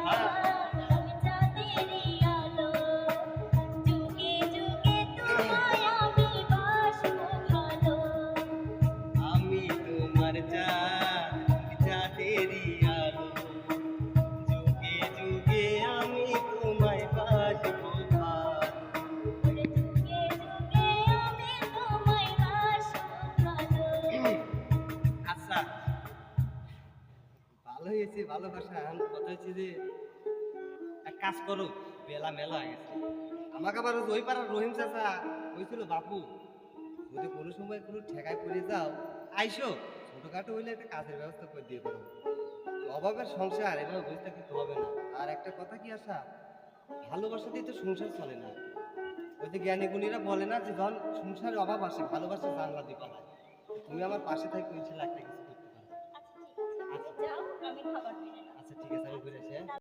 আমি চাঁদেরই আলো, যুগে যুগে তোমায় আমি বাসবো ভালো। আমি তোমার চাঁদ, তুমি চাঁদেরই আলো, যুগে যুগে আমি তোমায় বাসবো ভালো। ওরে যুগে যুগে আমি তোমায় বাসবো ভালো। আচ্ছা, ভালো হয়েছে ভালোবাসা। এখন কথা হচ্ছে যে এক কাজ করো, বেলা মেলা হয়ে গেছে। আমাকে আবার ওই পাড়ার রহিম চাচা হয়েছিল বাপু, যদি কোনো সময় কোনো ঠেকায় পড়ে যাও আইসো, ছোটখাটো হইলে একটা কাজের ব্যবস্থা করে দিয়ে পারো। অভাবের সংসার এভাবে বসে থাকতে হবে না। আর একটা কথা কি আশা, ভালোবাসা দিয়ে তো সংসার চলে না। ওই যে জ্ঞানী গুণীরা বলে না যে যখন সংসারে অভাব আসে ভালোবাসা জানলা দিয়ে পালায়। তুমি আমার পাশে থাকি, ওই ছেলে একটা কিছু করতে পারো। আচ্ছা ঠিক আছে, তুমি যাও, আমি খাবার বেড়ে আচ্ছা ঠিক আছে, আমি ঘুরে আসি, হ্যাঁ?